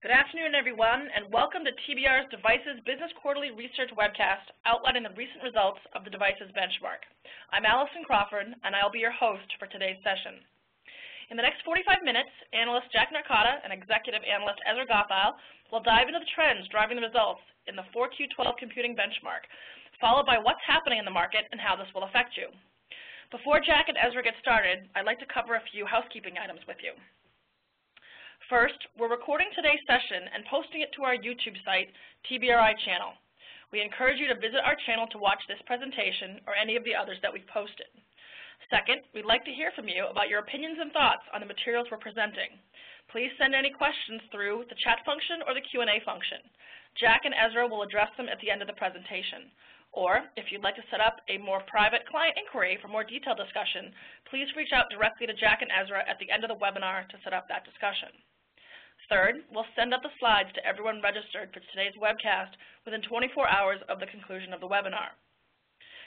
Good afternoon, everyone, and welcome to TBR's Devices Business Quarterly Research Webcast outlining the recent results of the Devices Benchmark. I'm Allison Crawford, and I'll be your host for today's session. In the next 45 minutes, analyst Jack Narcotta and executive analyst Ezra Gottheil will dive into the trends driving the results in the 4Q12 Computing Benchmark, followed by what's happening in the market and how this will affect you. Before Jack and Ezra get started, I'd like to cover a few housekeeping items with you. First, we're recording today's session and posting it to our YouTube site, TBRI channel. We encourage you to visit our channel to watch this presentation or any of the others that we've posted. Second, we'd like to hear from you about your opinions and thoughts on the materials we're presenting. Please send any questions through the chat function or the Q&A function. Jack and Ezra will address them at the end of the presentation. Or, if you'd like to set up a more private client inquiry for more detailed discussion, please reach out directly to Jack and Ezra at the end of the webinar to set up that discussion. Third, we'll send out the slides to everyone registered for today's webcast within 24 hours of the conclusion of the webinar.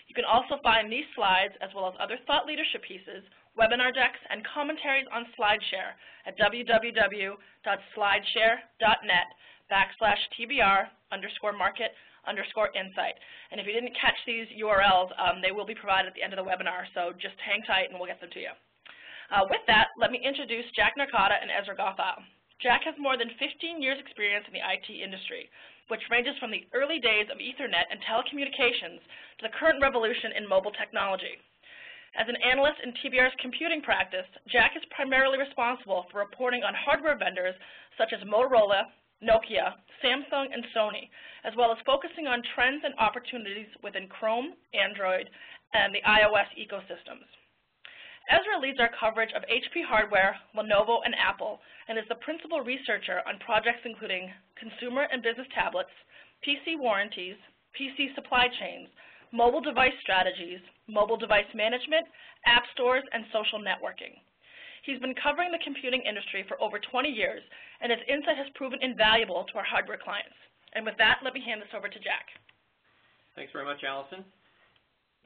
You can also find these slides, as well as other thought leadership pieces, webinar decks, and commentaries on SlideShare at www.slideshare.net/TBR_market_insight. And if you didn't catch these URLs, they will be provided at the end of the webinar, so just hang tight and we'll get them to you. With that, let me introduce Jack Narcotta and Ezra Gottheil. Jack has more than 15 years' experience in the IT industry, which ranges from the early days of Ethernet and telecommunications to the current revolution in mobile technology. As an analyst in TBR's computing practice, Jack is primarily responsible for reporting on hardware vendors such as Motorola, Nokia, Samsung, and Sony, as well as focusing on trends and opportunities within Chrome, Android, and the iOS ecosystems. Ezra leads our coverage of HP hardware, Lenovo, and Apple, and is the principal researcher on projects including consumer and business tablets, PC warranties, PC supply chains, mobile device strategies, mobile device management, app stores, and social networking. He's been covering the computing industry for over 20 years, and his insight has proven invaluable to our hardware clients. And with that, let me hand this over to Jack. Thanks very much, Allison.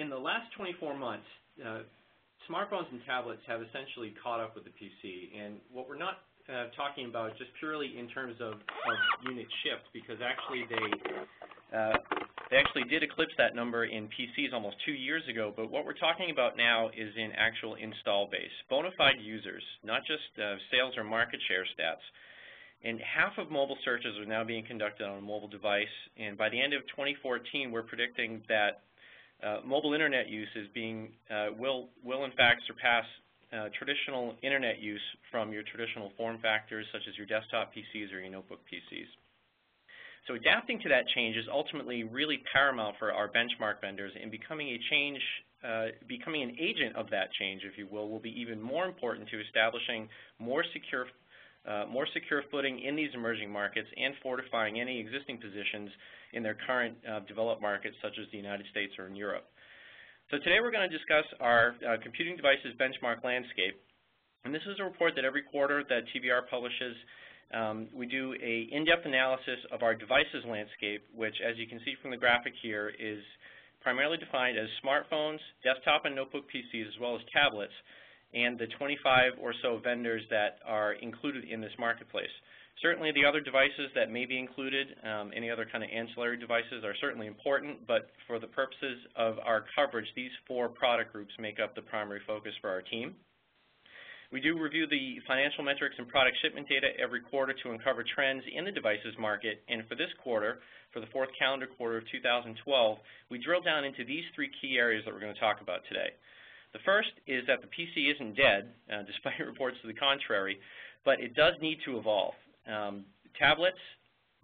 In the last 24 months, smartphones and tablets have essentially caught up with the PC, and what we're not talking about just purely in terms of unit shipped, because actually they actually did eclipse that number in PCs almost 2 years ago, but what we're talking about now is in actual install base, bona fide users, not just sales or market share stats. And half of mobile searches are now being conducted on a mobile device, and by the end of 2014, we're predicting that mobile internet use is will in fact surpass traditional internet use from your traditional form factors such as your desktop PCs or your notebook PCs. So adapting to that change is ultimately really paramount for our benchmark vendors, and becoming an agent of that change, if you will be even more important to establishing more secure footing in these emerging markets and fortifying any existing positions in their current developed markets such as the United States or in Europe. So today we're going to discuss our computing devices benchmark landscape. And this is a report that every quarter that TBR publishes. We do an in-depth analysis of our devices landscape, which, as you can see from the graphic here, is primarily defined as smartphones, desktop and notebook PCs, as well as tablets, and the 25 or so vendors that are included in this marketplace. Certainly the other devices that may be included, any other kind of ancillary devices, are certainly important, but for the purposes of our coverage, these 4 product groups make up the primary focus for our team. We do review the financial metrics and product shipment data every quarter to uncover trends in the devices market, and for this quarter, for the 4th calendar quarter of 2012, we drill down into these 3 key areas that we're going to talk about today. The first is that the PC isn't dead, despite reports to the contrary, but it does need to evolve. Tablets,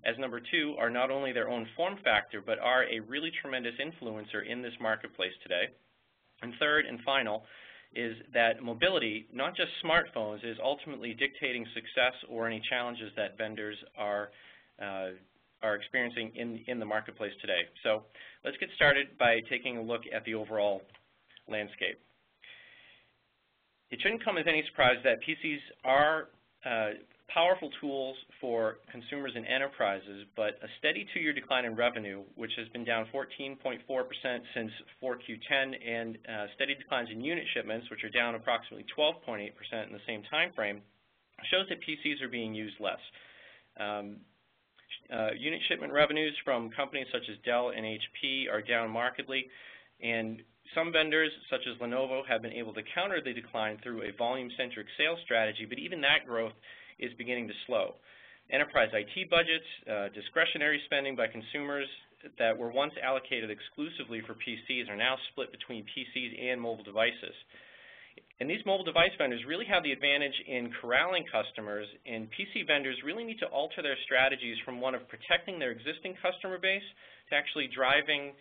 as number 2, are not only their own form factor, but are a really tremendous influencer in this marketplace today. And third and final is that mobility, not just smartphones, is ultimately dictating success or any challenges that vendors are experiencing in the marketplace today. So let's get started by taking a look at the overall landscape. It shouldn't come as any surprise that PCs are powerful tools for consumers and enterprises, but a steady 2-year decline in revenue, which has been down 14.4% since 4Q10, and steady declines in unit shipments, which are down approximately 12.8% in the same time frame, shows that PCs are being used less. Unit shipment revenues from companies such as Dell and HP are down markedly, and some vendors, such as Lenovo, have been able to counter the decline through a volume-centric sales strategy, but even that growth is beginning to slow. Enterprise IT budgets, discretionary spending by consumers that were once allocated exclusively for PCs are now split between PCs and mobile devices. And these mobile device vendors really have the advantage in corralling customers, and PC vendors really need to alter their strategies from one of protecting their existing customer base to actually driving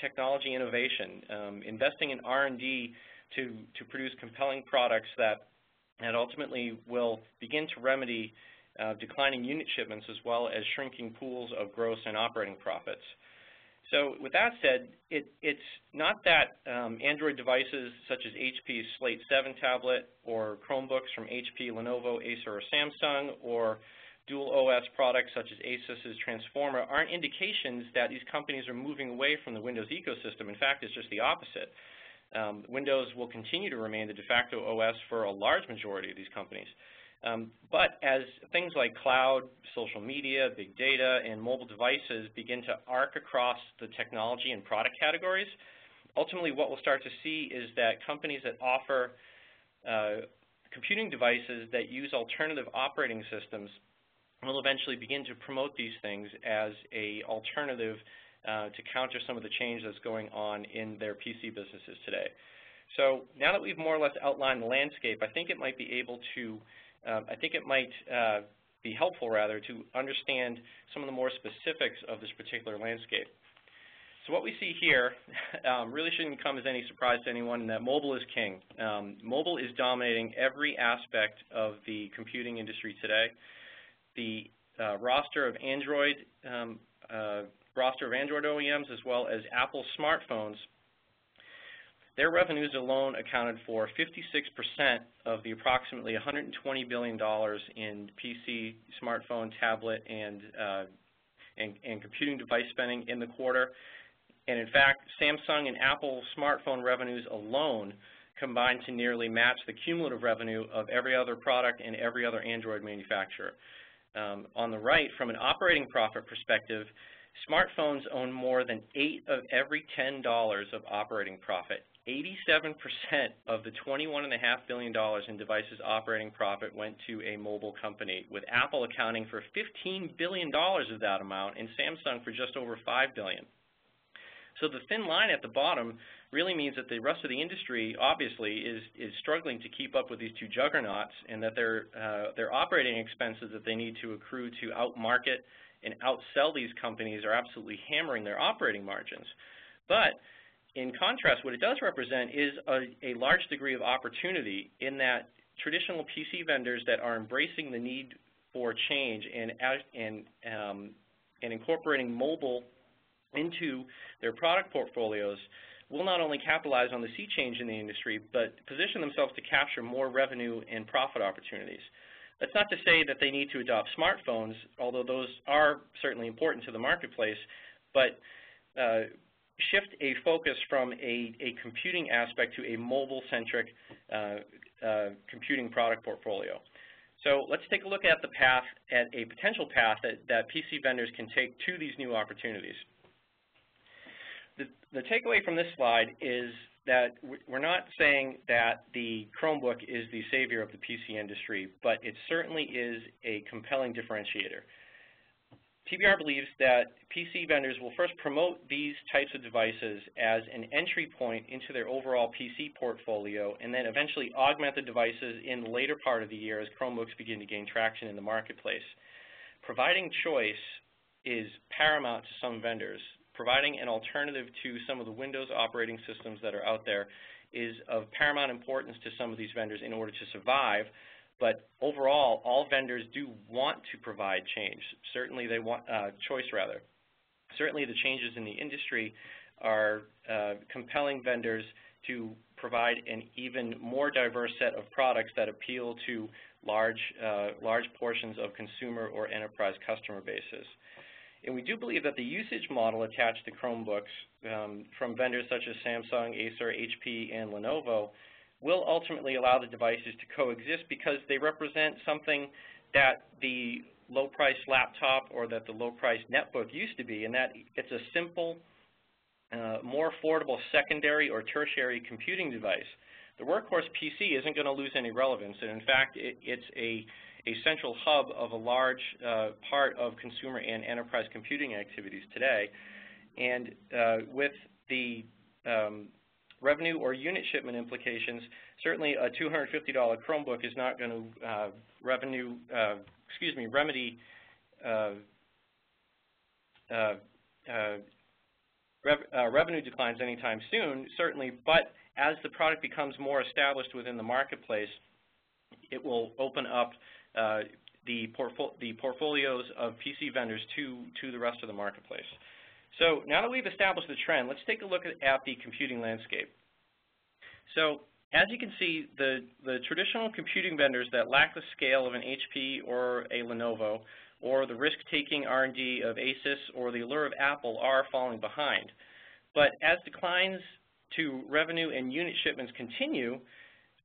technology innovation, investing in R&D to produce compelling products that ultimately will begin to remedy declining unit shipments as well as shrinking pools of gross and operating profits. So with that said, it's not that Android devices such as HP's Slate 7 tablet or Chromebooks from HP, Lenovo, Acer, or Samsung, or dual OS products such as Asus's Transformer aren't indications that these companies are moving away from the Windows ecosystem. In fact, it's just the opposite. Windows will continue to remain the de facto OS for a large majority of these companies. But as things like cloud, social media, big data, and mobile devices begin to arc across the technology and product categories, ultimately what we'll start to see is that companies that offer computing devices that use alternative operating systems will eventually begin to promote these things as an alternative to counter some of the change that's going on in their PC businesses today. So now that we've more or less outlined the landscape, I think it might be helpful rather to understand some of the more specifics of this particular landscape. So what we see here really shouldn't come as any surprise to anyone in that mobile is king. Mobile is dominating every aspect of the computing industry today. The roster of Android OEMs as well as Apple smartphones, their revenues alone accounted for 56% of the approximately $120 billion in PC, smartphone, tablet, and computing device spending in the quarter. And in fact, Samsung and Apple smartphone revenues alone combined to nearly match the cumulative revenue of every other product and every other Android manufacturer. On the right, from an operating profit perspective, smartphones own more than 8 of every $10 of operating profit. 87% of the $21.5 billion in devices operating profit went to a mobile company, with Apple accounting for $15 billion of that amount and Samsung for just over $5 billion. So the thin line at the bottom really means that the rest of the industry obviously is struggling to keep up with these two juggernauts, and that their operating expenses that they need to accrue to outmarket and outsell these companies are absolutely hammering their operating margins. But in contrast, what it does represent is a large degree of opportunity in that traditional PC vendors that are embracing the need for change and incorporating mobile into their product portfolios will not only capitalize on the sea change in the industry, but position themselves to capture more revenue and profit opportunities. That's not to say that they need to adopt smartphones, although those are certainly important to the marketplace, but shift a focus from a computing aspect to a mobile-centric computing product portfolio. So let's take a look at a potential path that PC vendors can take to these new opportunities. The takeaway from this slide is that we're not saying that the Chromebook is the savior of the PC industry, but it certainly is a compelling differentiator. TBR believes that PC vendors will first promote these types of devices as an entry point into their overall PC portfolio, and then eventually augment the devices in the later part of the year as Chromebooks begin to gain traction in the marketplace. Providing choice is paramount to some vendors. Providing an alternative to some of the Windows operating systems that are out there is of paramount importance to some of these vendors in order to survive. But overall, all vendors do want to provide change. Certainly they want choice rather. Certainly the changes in the industry are compelling vendors to provide an even more diverse set of products that appeal to large portions of consumer or enterprise customer bases. And we do believe that the usage model attached to Chromebooks from vendors such as Samsung, Acer, HP, and Lenovo will ultimately allow the devices to coexist because they represent something that the low-priced laptop or that the low-priced netbook used to be, in that it's a simple, more affordable secondary or tertiary computing device. The workhorse PC isn't going to lose any relevance, and in fact, it's a central hub of a large part of consumer and enterprise computing activities today. And with the revenue or unit shipment implications, certainly a $250 Chromebook is not going to remedy revenue declines anytime soon, certainly, but as the product becomes more established within the marketplace, it will open up the portfolios of PC vendors to the rest of the marketplace. So now that we've established the trend, let's take a look at the computing landscape. So as you can see, the traditional computing vendors that lack the scale of an HP or a Lenovo, or the risk-taking R&D of Asus or the allure of Apple are falling behind. But as declines to revenue and unit shipments continue,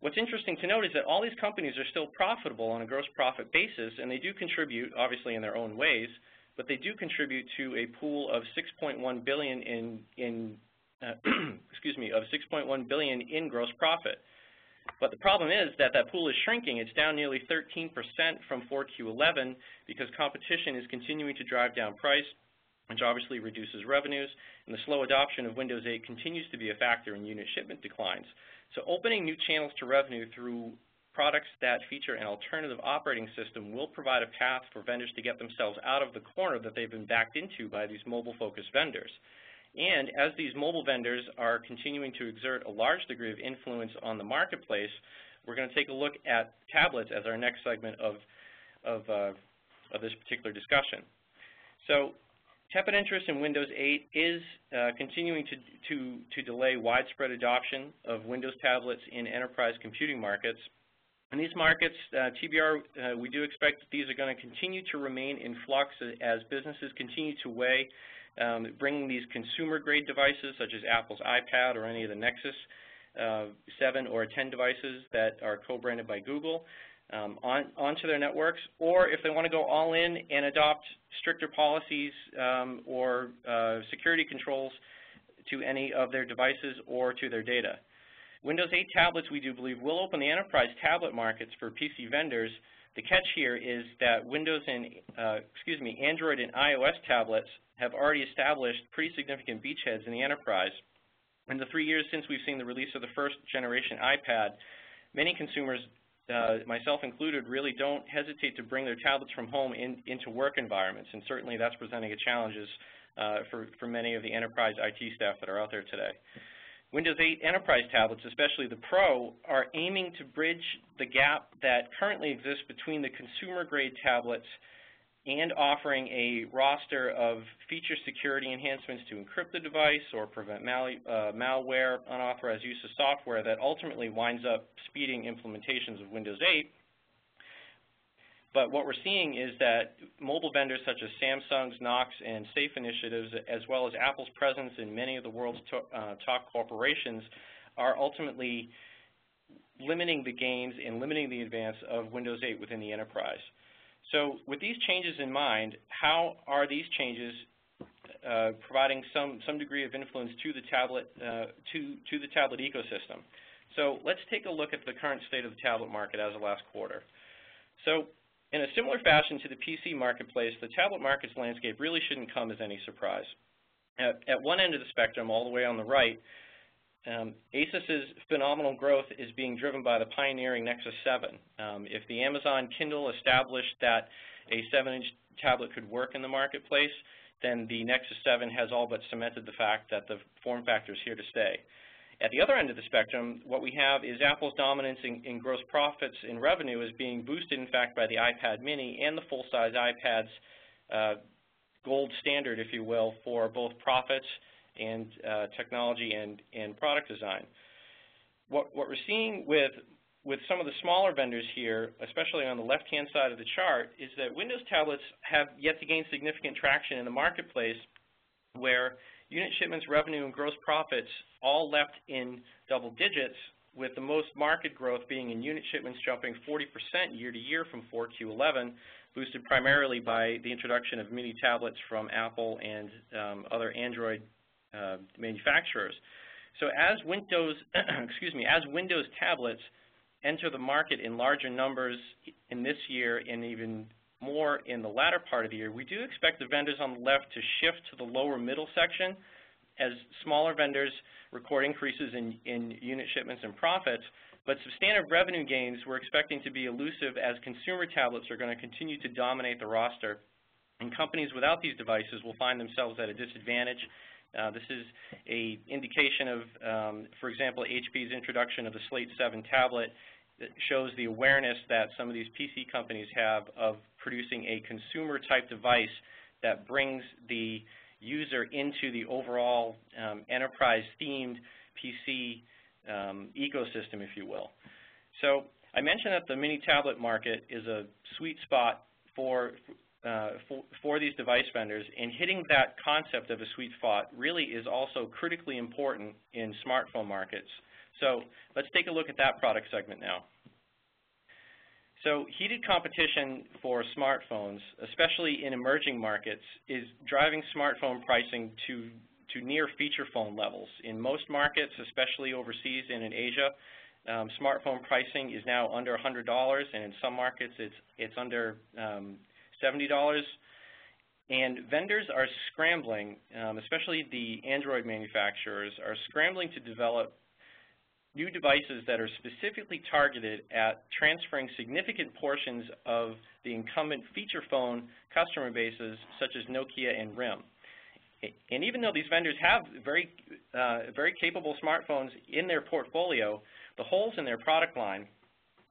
what's interesting to note is that all these companies are still profitable on a gross profit basis, and they do contribute, obviously in their own ways, but they do contribute to a pool of $6.1 billion in $6.1 billion in gross profit. But the problem is that that pool is shrinking. It's down nearly 13% from 4Q11 because competition is continuing to drive down price, which obviously reduces revenues, and the slow adoption of Windows 8 continues to be a factor in unit shipment declines. So opening new channels to revenue through products that feature an alternative operating system will provide a path for vendors to get themselves out of the corner that they've been backed into by these mobile-focused vendors. And as these mobile vendors are continuing to exert a large degree of influence on the marketplace, we're going to take a look at tablets as our next segment of this particular discussion. So tepid interest in Windows 8 is continuing to delay widespread adoption of Windows tablets in enterprise computing markets. In these markets, TBR, we do expect that these are going to continue to remain in flux as businesses continue to weigh bringing these consumer-grade devices, such as Apple's iPad or any of the Nexus 7 or 10 devices that are co-branded by Google, onto their networks, or if they want to go all in and adopt stricter policies or security controls to any of their devices or to their data. Windows 8 tablets, we do believe, will open the enterprise tablet markets for PC vendors. The catch here is that Windows and, Android and iOS tablets have already established pretty significant beachheads in the enterprise. In the 3 years since we've seen the release of the first generation iPad, many consumers, myself included, really don't hesitate to bring their tablets from home into work environments, and certainly that's presenting a challenges for many of the enterprise IT staff that are out there today. Windows 8 enterprise tablets, especially the Pro, are aiming to bridge the gap that currently exists between the consumer-grade tablets and offering a roster of feature security enhancements to encrypt the device or prevent malware, unauthorized use of software that ultimately winds up speeding implementations of Windows 8. But what we're seeing is that mobile vendors such as Samsung's, Knox, and Safe initiatives, as well as Apple's presence in many of the world's top corporations, are ultimately limiting the gains and limiting the advance of Windows 8 within the enterprise. So with these changes in mind, how are these changes providing some degree of influence to the tablet ecosystem? So let's take a look at the current state of the tablet market as of last quarter. So in a similar fashion to the PC marketplace, the tablet market's landscape really shouldn't come as any surprise. At one end of the spectrum, all the way on the right, Asus's phenomenal growth is being driven by the pioneering Nexus 7. If the Amazon Kindle established that a 7-inch tablet could work in the marketplace, then the Nexus 7 has all but cemented the fact that the form factor is here to stay. At the other end of the spectrum, what we have is Apple's dominance in gross profits and revenue is being boosted, in fact, by the iPad mini and the full-size iPad's gold standard, if you will, for both profits and technology and product design. What we're seeing with some of the smaller vendors here, especially on the left-hand side of the chart, is that Windows tablets have yet to gain significant traction in the marketplace, where unit shipments, revenue, and gross profits all leapt in double digits, with the most market growth being in unit shipments jumping 40% year to year from 4Q11, boosted primarily by the introduction of mini tablets from Apple and other Android manufacturers. So as Windows, as Windows tablets enter the market in larger numbers in this year and even more in the latter part of the year, we do expect the vendors on the left to shift to the lower middle section as smaller vendors record increases in unit shipments and profits. But substantive revenue gains we're expecting to be elusive as consumer tablets are going to continue to dominate the roster, and companies without these devices will find themselves at a disadvantage. This is an indication of, for example, HP's introduction of the Slate 7 tablet that shows the awareness that some of these PC companies have of producing a consumer-type device that brings the user into the overall enterprise-themed PC ecosystem, if you will. So I mentioned that the mini tablet market is a sweet spot for these device vendors, and hitting that concept of a sweet spot really is also critically important in smartphone markets. So let's take a look at that product segment now. So heated competition for smartphones, especially in emerging markets, is driving smartphone pricing to near feature phone levels. In most markets, especially overseas and in Asia, smartphone pricing is now under $100, and in some markets it's under $70. And vendors are scrambling, especially the Android manufacturers, are scrambling to develop new devices that are specifically targeted at transferring significant portions of the incumbent feature phone customer bases, such as Nokia and RIM. And even though these vendors have very capable smartphones in their portfolio, the holes in their product line,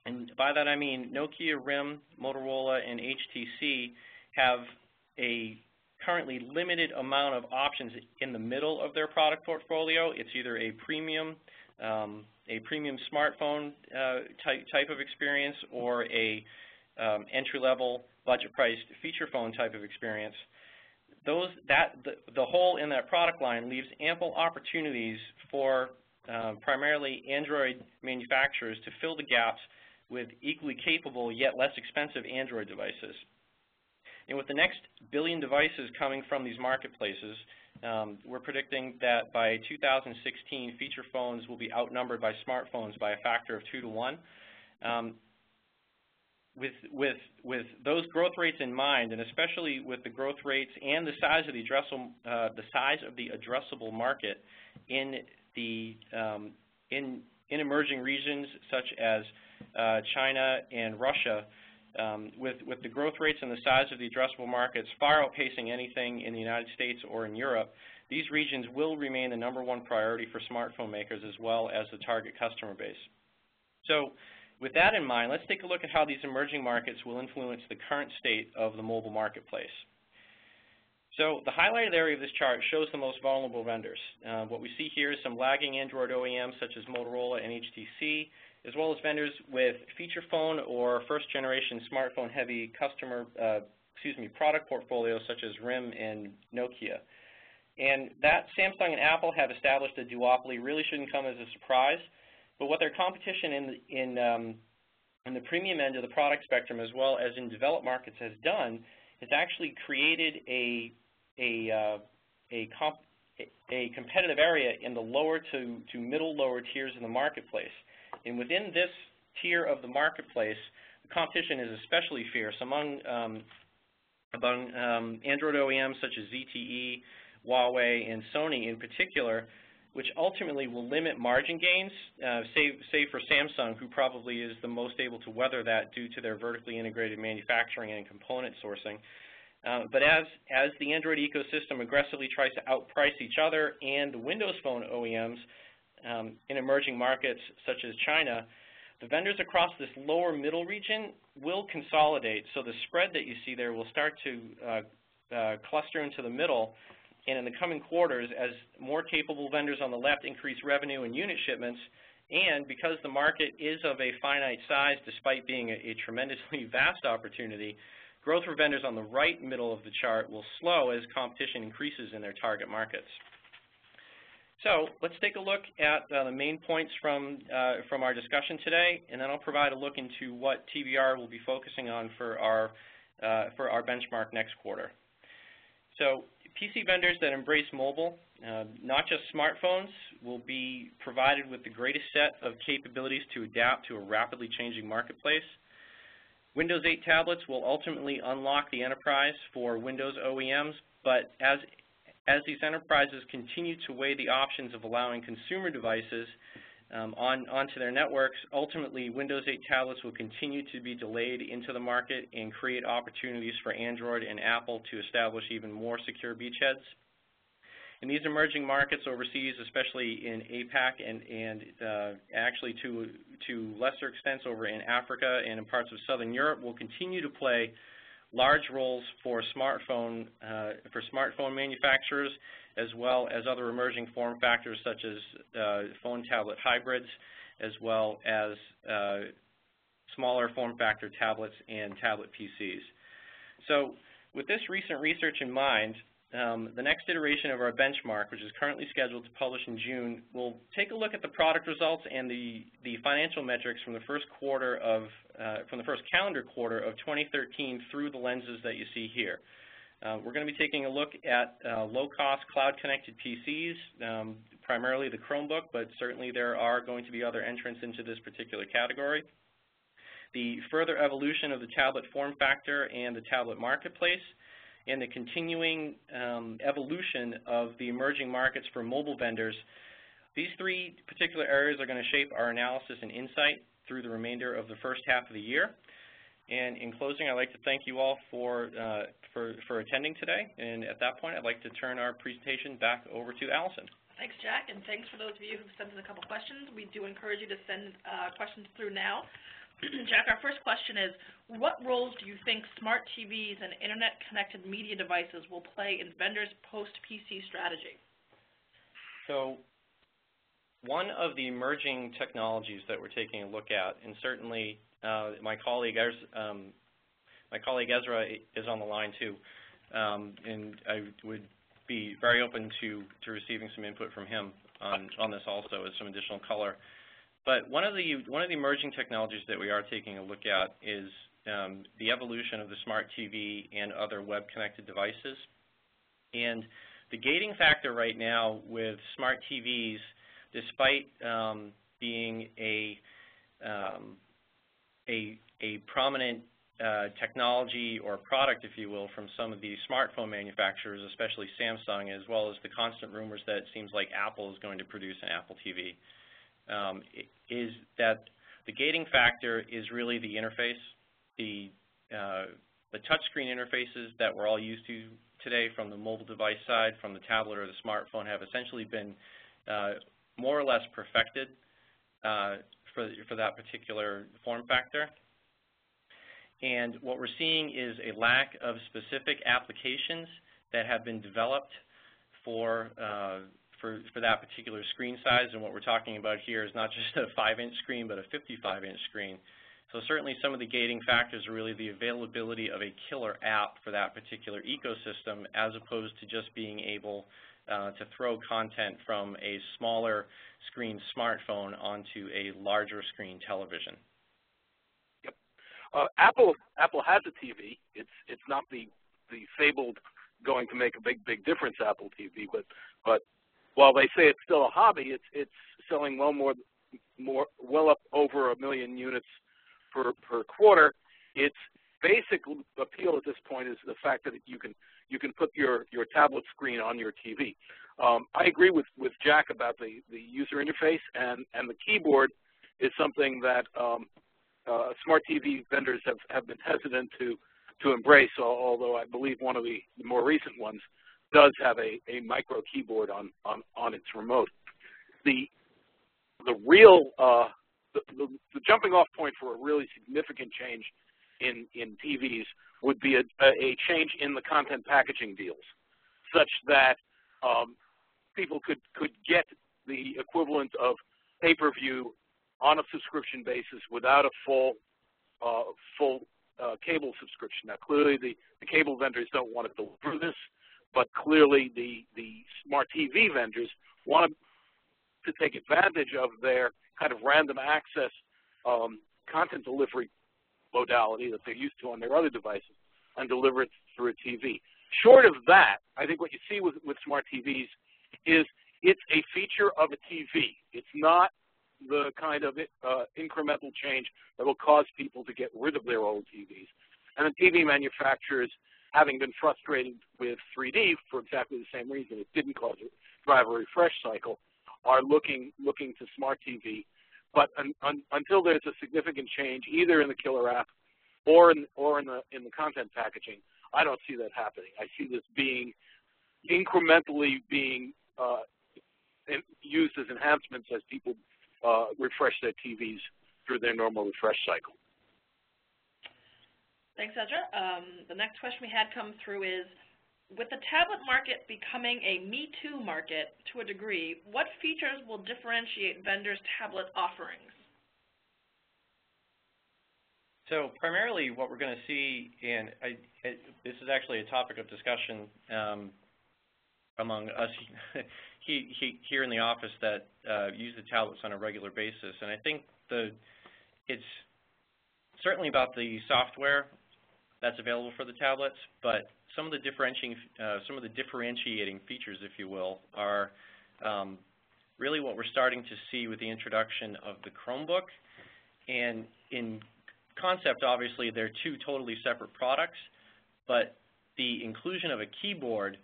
and by that I mean Nokia, RIM, Motorola, and HTC, have a currently limited amount of options in the middle of their product portfolio. It's either a premium smartphone type of experience or a entry-level budget-priced feature phone type of experience. The hole in that product line leaves ample opportunities for primarily Android manufacturers to fill the gaps with equally capable yet less expensive Android devices. And with the next billion devices coming from these marketplaces, we're predicting that by 2016, feature phones will be outnumbered by smartphones by a factor of 2 to 1. With those growth rates in mind, and especially with the growth rates and the size of the addressable market in emerging regions such as China and Russia, with the growth rates and the size of the addressable markets far outpacing anything in the United States or in Europe, these regions will remain the #1 priority for smartphone makers as well as the target customer base. So with that in mind, let's take a look at how these emerging markets will influence the current state of the mobile marketplace. So the highlighted area of this chart shows the most vulnerable vendors. What we see here is some lagging Android OEMs such as Motorola and HTC, as well as vendors with feature phone or first-generation smartphone-heavy product portfolios such as RIM and Nokia. And that Samsung and Apple have established a duopoly really shouldn't come as a surprise, but what their competition in the premium end of the product spectrum as well as in developed markets has done is actually created a competitive area in the lower to middle lower tiers in the marketplace. And within this tier of the marketplace, the competition is especially fierce among Android OEMs such as ZTE, Huawei, and Sony in particular, which ultimately will limit margin gains, save for Samsung, who probably is the most able to weather that due to their vertically integrated manufacturing and component sourcing. But as the Android ecosystem aggressively tries to outprice each other and the Windows Phone OEMs in emerging markets such as China, the vendors across this lower middle region will consolidate. So the spread that you see there will start to cluster into the middle. And in the coming quarters, as more capable vendors on the left increase revenue and unit shipments, and because the market is of a finite size despite being a tremendously vast opportunity, growth for vendors on the right middle of the chart will slow as competition increases in their target markets. So let's take a look at the main points from our discussion today, and then I'll provide a look into what TBR will be focusing on for our benchmark next quarter. So PC vendors that embrace mobile, not just smartphones, will be provided with the greatest set of capabilities to adapt to a rapidly changing marketplace. Windows 8 tablets will ultimately unlock the enterprise for Windows OEMs, but as these enterprises continue to weigh the options of allowing consumer devices onto their networks, ultimately Windows 8 tablets will continue to be delayed into the market and create opportunities for Android and Apple to establish even more secure beachheads. In these emerging markets overseas, especially in APAC and actually to lesser extents over in Africa and in parts of Southern Europe, will continue to play large roles for smartphone manufacturers, as well as other emerging form factors such as phone-tablet hybrids, as well as smaller form factor tablets and tablet PCs. So with this recent research in mind, the next iteration of our benchmark, which is currently scheduled to publish in June, will take a look at the product results and the financial metrics from the first calendar quarter of 2013 through the lenses that you see here. We're going to be taking a look at low-cost cloud-connected PCs, primarily the Chromebook, but certainly there are going to be other entrants into this particular category. The further evolution of the tablet form factor and the tablet marketplace, and the continuing evolution of the emerging markets for mobile vendors. These three particular areas are going to shape our analysis and insight through the remainder of the first half of the year. And in closing, I'd like to thank you all for attending today. And at that point, I'd like to turn our presentation back over to Allison. Thanks, Jack, and thanks for those of you who've sent us a couple questions. We do encourage you to send questions through now. Jack, our first question is, what roles do you think smart TVs and internet-connected media devices will play in vendors' post-PC strategy? So one of the emerging technologies that we're taking a look at, and certainly my colleague Ezra is on the line too, and I would be very open to receiving some input from him on this also as some additional color. But one of the emerging technologies that we are taking a look at is the evolution of the smart TV and other web-connected devices. And the gating factor right now with smart TVs, despite being a prominent technology or product, if you will, from some of the smartphone manufacturers, especially Samsung, as well as the constant rumors that it seems like Apple is going to produce an Apple TV, is that the gating factor is really the interface. The touchscreen interfaces that we're all used to today from the mobile device side, from the tablet or the smartphone, have essentially been more or less perfected for that particular form factor. And what we're seeing is a lack of specific applications that have been developed for that particular screen size. And what we're talking about here is not just a 5-inch screen, but a 55-inch screen. So certainly some of the gating factors are really the availability of a killer app for that particular ecosystem, as opposed to just being able to throw content from a smaller screen smartphone onto a larger screen television. Yep. Apple has a TV. It's not the fabled going to make a big difference Apple TV, but while they say it's still a hobby, it's selling well up over 1 million units per quarter. Its basic appeal at this point is the fact that you can put your tablet screen on your TV. I agree with Jack about the user interface, and the keyboard is something that smart TV vendors have been hesitant to embrace, although I believe one of the more recent ones does have a micro keyboard on its remote. The real the jumping off point for a really significant change in TVs would be a change in the content packaging deals, such that people could get the equivalent of pay-per-view on a subscription basis without a full cable subscription. Now, clearly the cable vendors don't want to deliver this, but clearly the smart TV vendors want to take advantage of their kind of random access content delivery modality that they're used to on their other devices and deliver it through a TV. Short of that, I think what you see with smart TVs is it's a feature of a TV. It's not the kind of incremental change that will cause people to get rid of their old TVs. And the TV manufacturers, having been frustrated with 3D for exactly the same reason, it didn't drive a refresh cycle, are looking to smart TV. But until there's a significant change, either in the killer app or in the content packaging, I don't see that happening. I see this being incrementally being used as enhancements as people refresh their TVs through their normal refresh cycle. Thanks, Ezra. The next question we had come through is, with the tablet market becoming a Me Too market to a degree, what features will differentiate vendors' tablet offerings? So primarily what we're going to see, and this is actually a topic of discussion among us here in the office that use the tablets on a regular basis, and I think it's certainly about the software that's available for the tablets, but some of the differentiating features, if you will, are really what we're starting to see with the introduction of the Chromebook. And in concept, obviously, they're two totally separate products, but the inclusion of a keyboard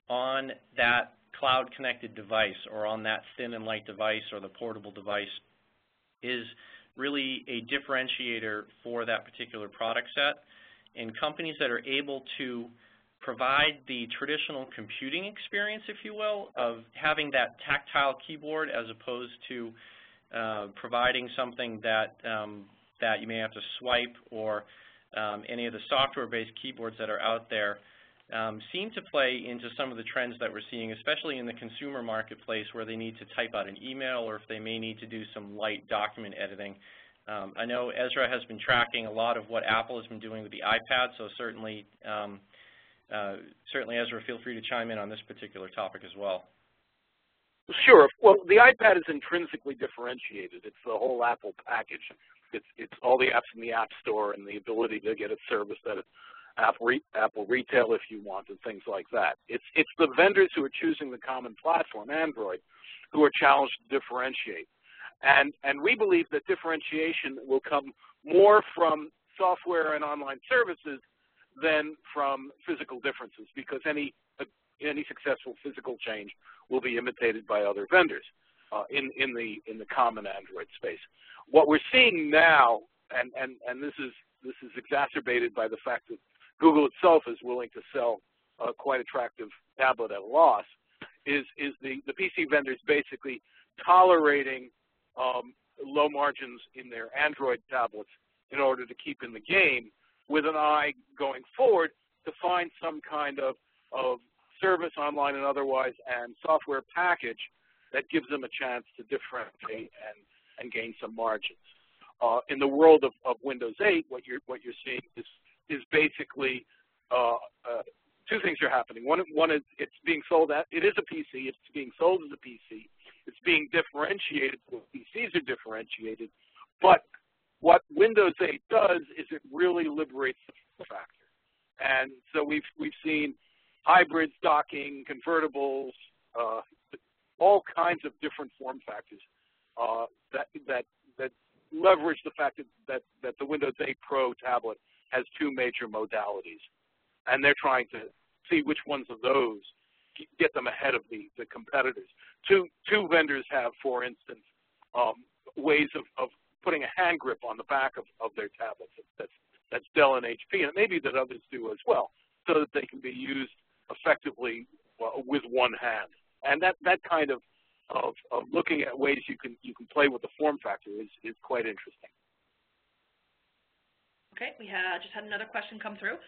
on that cloud-connected device or on that thin and light device or the portable device is really a differentiator for that particular product set. And companies that are able to provide the traditional computing experience, if you will, of having that tactile keyboard as opposed to providing something that you may have to swipe, or any of the software-based keyboards that are out there, seem to play into some of the trends that we're seeing, especially in the consumer marketplace where they need to type out an email or if they may need to do some light document editing. I know Ezra has been tracking a lot of what Apple has been doing with the iPad, so certainly Ezra, feel free to chime in on this particular topic as well. Sure. Well, the iPad is intrinsically differentiated. It's the whole Apple package. It's all the apps in the App Store and the ability to get a service that Apple Retail, if you want, and things like that. It's the vendors who are choosing the common platform, Android, who are challenged to differentiate. And we believe that differentiation will come more from software and online services than from physical differences, because any successful physical change will be imitated by other vendors in the common Android space. What we're seeing now, and this is exacerbated by the fact that Google itself is willing to sell a quite attractive tablet at a loss, is the PC vendors basically tolerating low margins in their Android tablets in order to keep in the game, with an eye going forward to find some kind of service, online and otherwise, and software package that gives them a chance to differentiate and gain some margins. In the world of Windows 8, what you're seeing is basically two things are happening. One is it's being sold it is a PC. It's being sold as a PC. It's being differentiated. PCs are differentiated, but what Windows 8 does is it really liberates the factor. And so we've seen hybrids, docking, convertibles, all kinds of different form factors that leverage the fact that the Windows 8 Pro tablet has two major modalities, and they're trying to see which ones of those get them ahead of the competitors. Two vendors have, for instance, ways of putting a hand grip on the back of their tablets. That's Dell and HP, and it may be that others do as well, so that they can be used effectively with one hand. And that kind of looking at ways you can play with the form factor is quite interesting. Okay, we just had another question come through.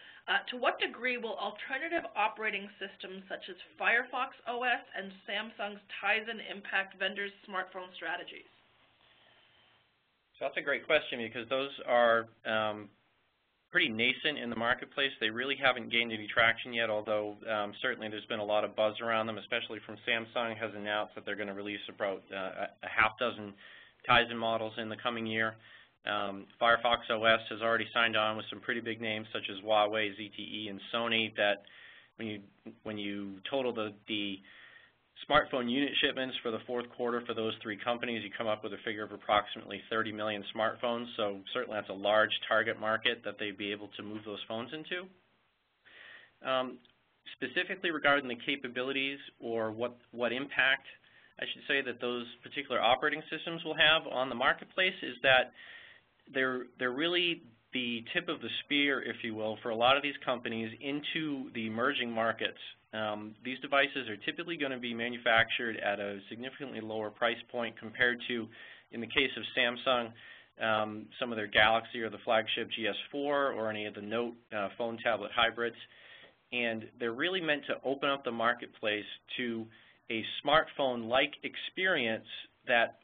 To what degree will alternative operating systems such as Firefox OS and Samsung's Tizen impact vendors' smartphone strategies? So that's a great question, because those are pretty nascent in the marketplace. They really haven't gained any traction yet, although certainly there's been a lot of buzz around them, especially from Samsung has announced that they're going to release about a half dozen Tizen models in the coming year. Firefox OS has already signed on with some pretty big names such as Huawei, ZTE, and Sony that when you total the smartphone unit shipments for the fourth quarter for those three companies, you come up with a figure of approximately 30 million smartphones. So certainly that's a large target market that they'd be able to move those phones into. Specifically regarding the capabilities or what impact I should say that those particular operating systems will have on the marketplace is that they're really the tip of the spear, if you will, for a lot of these companies into the emerging markets. These devices are typically going to be manufactured at a significantly lower price point compared to, in the case of Samsung, some of their Galaxy or the flagship GS4 or any of the Note phone tablet hybrids. And they're really meant to open up the marketplace to a smartphone-like experience that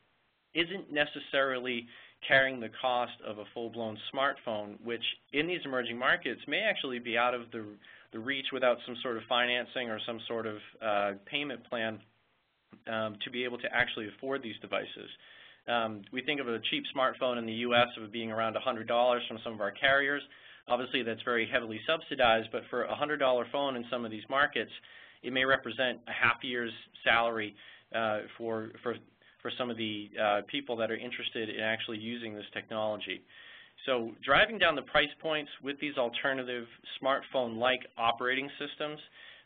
isn't necessarily carrying the cost of a full-blown smartphone, which in these emerging markets may actually be out of the reach without some sort of financing or some sort of payment plan to be able to actually afford these devices. We think of a cheap smartphone in the U.S. of being around $100 from some of our carriers. Obviously, that's very heavily subsidized, but for a $100 phone in some of these markets, it may represent a half year's salary for some of the people that are interested in actually using this technology. So driving down the price points with these alternative smartphone-like operating systems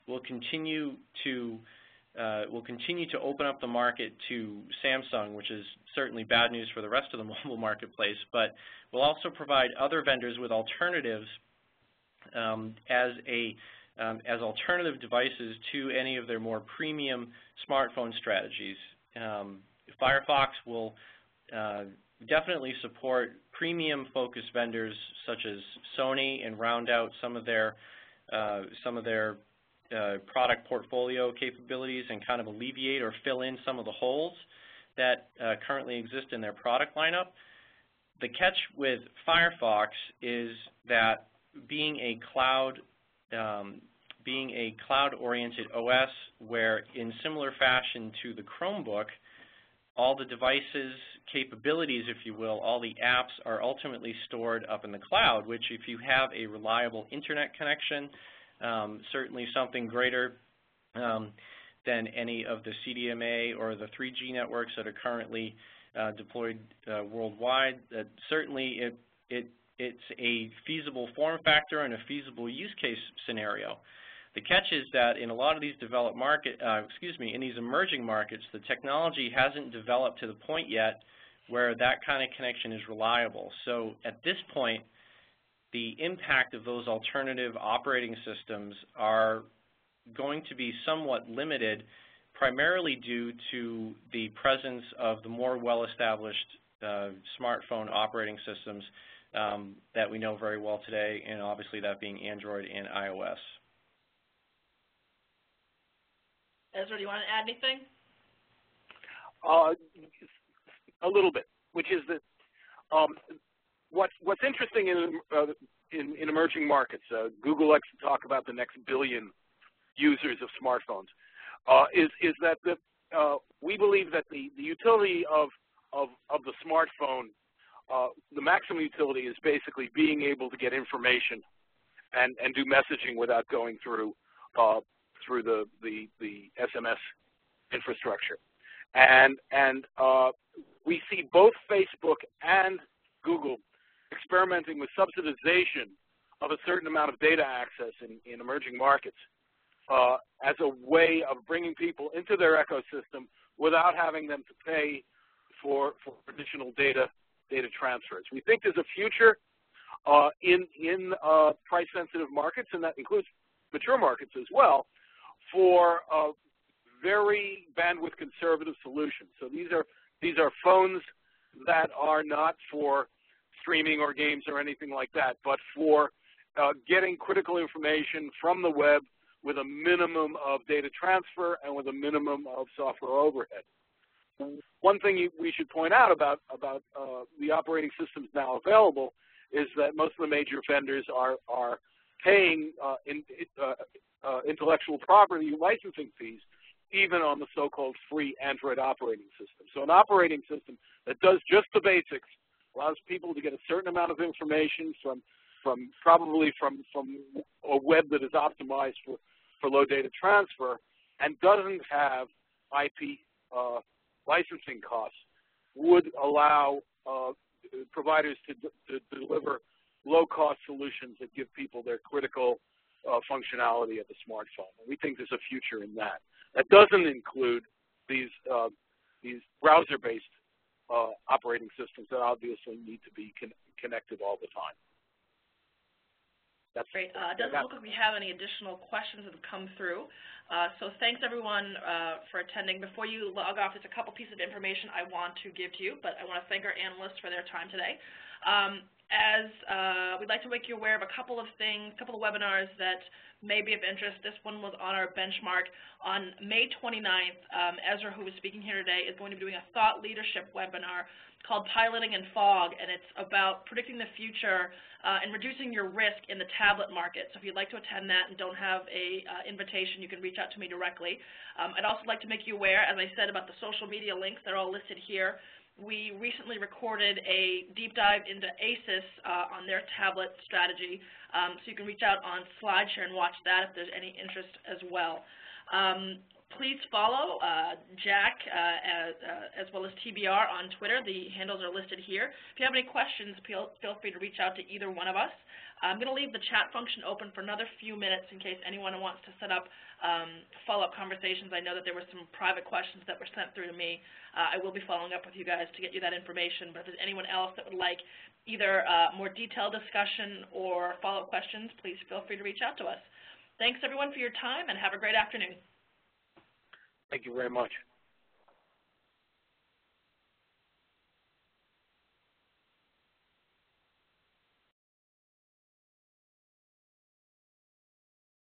will continue to open up the market to Samsung, which is certainly bad news for the rest of the mobile marketplace, but will also provide other vendors with alternatives as alternative devices to any of their more premium smartphone strategies. Firefox will definitely support premium-focused vendors such as Sony and round out some of their product portfolio capabilities and kind of alleviate or fill in some of the holes that currently exist in their product lineup. The catch with Firefox is that being a cloud-oriented OS where in similar fashion to the Chromebook, all the devices, capabilities, if you will, all the apps are ultimately stored up in the cloud, which if you have a reliable internet connection, certainly something greater than any of the CDMA or the 3G networks that are currently deployed worldwide, that certainly it's a feasible form factor and a feasible use case scenario. The catch is that in a lot of these developed in these emerging markets, the technology hasn't developed to the point yet where that kind of connection is reliable. So at this point, the impact of those alternative operating systems are going to be somewhat limited, primarily due to the presence of the more well-established smartphone operating systems that we know very well today, and obviously that being Android and iOS. Ezra, do you want to add anything? A little bit, which is that what's interesting in emerging markets, Google likes to talk about the next billion users of smartphones, is that we believe that the utility of the smartphone, the maximum utility is basically being able to get information and do messaging without going through the SMS infrastructure. And we see both Facebook and Google experimenting with subsidization of a certain amount of data access in emerging markets as a way of bringing people into their ecosystem without having them to pay for additional data transfers. We think there's a future in price-sensitive markets, and that includes mature markets as well, for very bandwidth-conservative solutions. So these are phones that are not for streaming or games or anything like that, but for getting critical information from the web with a minimum of data transfer and with a minimum of software overhead. One thing we should point out about the operating systems now available is that most of the major vendors are paying intellectual property licensing fees even on the so-called free Android operating system. So an operating system that does just the basics allows people to get a certain amount of information probably from a web that is optimized for low data transfer and doesn't have IP licensing costs, would allow providers to deliver low-cost solutions that give people their critical functionality of the smartphone. And we think there's a future in that. That doesn't include these browser-based operating systems that obviously need to be connected all the time. That's great. It doesn't look like we have any additional questions that have come through. So thanks, everyone, for attending. Before you log off, there's a couple pieces of information I want to give to you, but I want to thank our analysts for their time today. We'd like to make you aware of a couple of things, a couple of webinars that may be of interest. This one was on our benchmark. On May 29th, Ezra, who is speaking here today, is going to be doing a thought leadership webinar called Piloting in Fog, and it's about predicting the future and reducing your risk in the tablet market. So if you'd like to attend that and don't have a invitation, you can reach out to me directly. I'd also like to make you aware, as I said, about the social media links. They're all listed here. We recently recorded a deep dive into ASUS on their tablet strategy, so you can reach out on SlideShare and watch that if there's any interest as well. Please follow Jack as well as TBR on Twitter. The handles are listed here. If you have any questions, feel free to reach out to either one of us. I'm going to leave the chat function open for another few minutes in case anyone wants to set up follow-up conversations. I know that there were some private questions that were sent through to me. I will be following up with you guys to get you that information, but if there's anyone else that would like either more detailed discussion or follow-up questions, please feel free to reach out to us. Thanks, everyone, for your time, and have a great afternoon. Thank you very much.